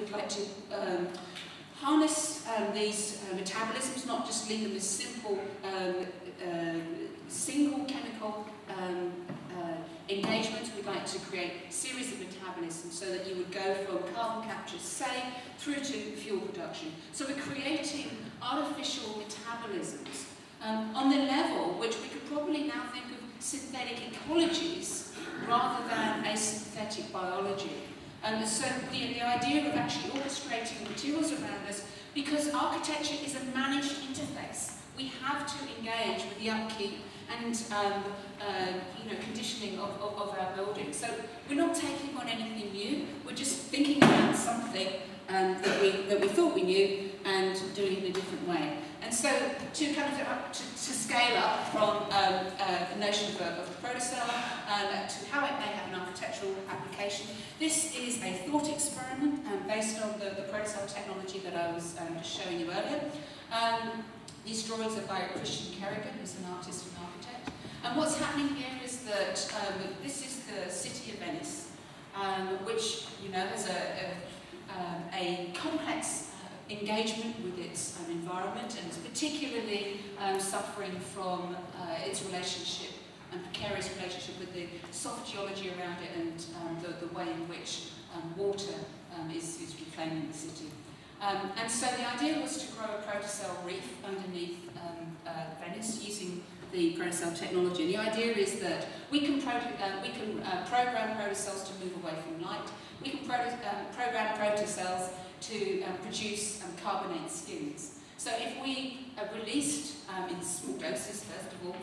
we'd like to harness these metabolisms, not just leave them as simple single chemical engagements. We'd like to create a series of metabolisms so that you would go from carbon capture, say, through to fuel production. So we're creating artificial metabolisms on the level which we could probably now think of synthetic ecologies rather than a synthetic biology. So the idea of actually orchestrating materials around us, because architecture is a managed interface. We have to engage with the upkeep and conditioning of our buildings. So we're not taking on anything new. We're just thinking about something that we thought we knew and doing it in a different way. And so to kind of to scale up from the notion of a protocell to how it may have an architectural application, this is a thought experiment based on the protocell technology that I was just showing you earlier. These drawings are by Christian Kerrigan, who's an artist and architect. And what's happening here is that this is the city of Venice, which has a complex engagement with its environment, and is particularly suffering from its relationship and precarious relationship with the soft geology around it and the way in which water is reclaiming the city. And so the idea was to grow a protocell reef underneath Venice using the protocell technology. And the idea is that we can program protocells to move away from light. We can program protocells to produce carbonate skins. So if we released, in small doses first of all,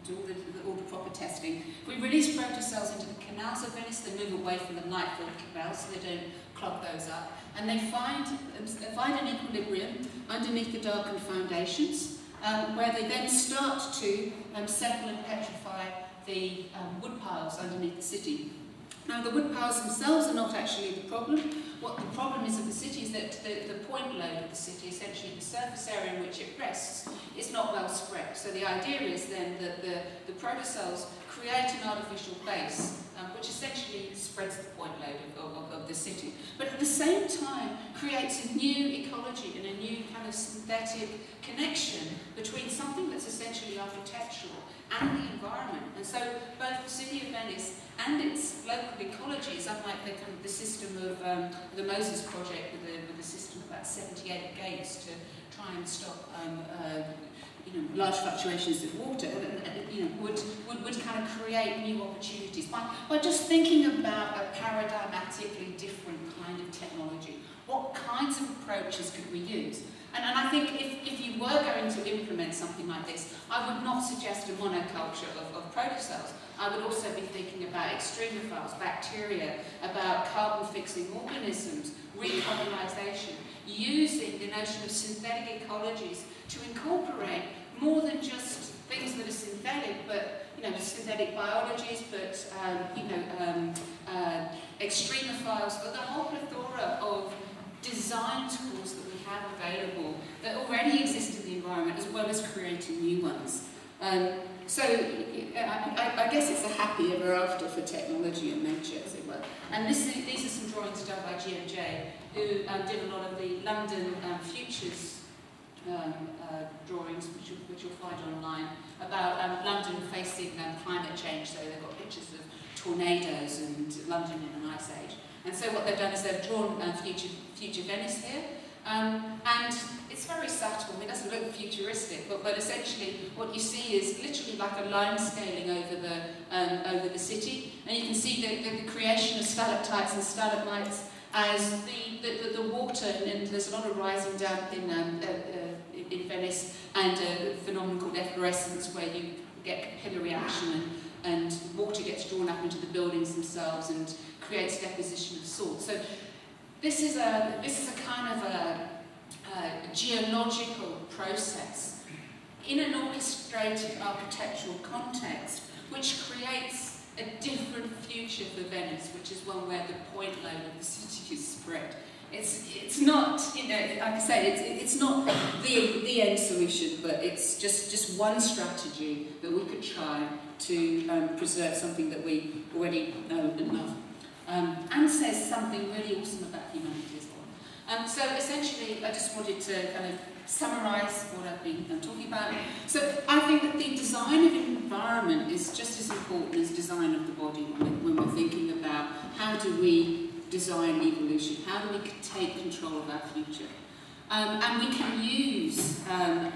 do all the proper testing, if we release protocells into the canals of Venice, they move away from the light-filled canals so they don't clog those up. And they find an equilibrium underneath the darkened foundations, where they then start to settle and petrify the wood piles underneath the city. Now, the wood piles themselves are not actually the problem. What the problem is of the city is that the point load of the city, essentially the surface area in which it rests, is not well spread. So the idea is then that the protocells create an artificial base, which essentially spreads the point load of the city. But at the same time, creates a new ecology and a new kind of synthetic connection between something that's essentially architectural and the environment. And so both the city of Venice and its local ecologies, unlike the system of the Moses project with a system of about 78 gates to try and stop large fluctuations of water, would kind of create new opportunities by just thinking about a paradigmatically different kind of technology. What kinds of approaches could we use? And I think if you were going to implement something like this, I would not suggest a monoculture of protocells. I would also be thinking about extremophiles, bacteria, about carbon-fixing organisms, recolonisation, using the notion of synthetic ecologies to incorporate more than just things that are synthetic, but synthetic biologies, but extremophiles, but the whole plethora of design tools that we have available that already exist in the environment, as well as creating new ones. So I guess it's a happy ever after for technology and nature, as it were. And these are some drawings done by GMJ, who did a lot of the London futures drawings, which you'll find online, about London facing climate change. So they've got pictures of tornadoes and London in an ice age. And so what they've done is they've drawn future Venice here. And it's very subtle, I mean, it doesn't look futuristic, but essentially what you see is literally like a line scaling over the city. And you can see the creation of stalactites and stalagmites as the water, and there's a lot of rising damp in Venice, and a phenomenon called efflorescence, where you get capillary action and water gets drawn up into the buildings themselves and creates deposition of salt. So this is a kind of a geological process in an orchestrated architectural context, which creates a different future for Venice, which is one where the point load of the city is spread. It's not, like I say, it's not the end solution, but it's just one strategy that we could try to preserve something that we already know and love. Anne says something really awesome about humanity as well. So essentially, I just wanted to kind of summarise what I've been talking about. So I think that the design of environment is just as important as design of the body when we're thinking about how do we design evolution, how do we take control of our future. And we can use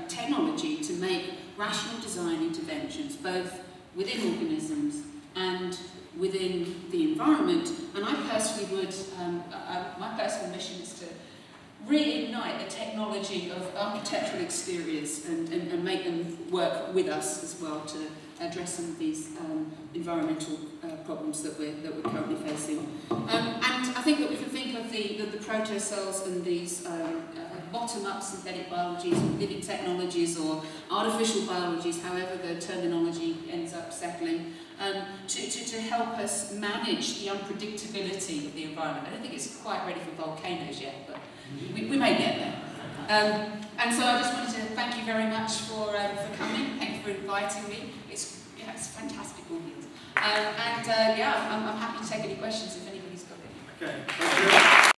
technology to make rational design interventions, both within organisms and within the environment. And I personally would, my personal mission is to reignite the technology of architectural exteriors and make them work with us as well to address some of these environmental problems that we're currently facing. And I think that we can think of the protocells and these bottom-up synthetic biologies, or living technologies, or artificial biologies, however the terminology ends up settling, to help us manage the unpredictability of the environment. I don't think it's quite ready for volcanoes yet, but we may get there. And so I just wanted to thank you very much for coming. Thank you for inviting me. It's a fantastic audience. Yeah, I'm happy to take any questions if anybody's got any. Okay.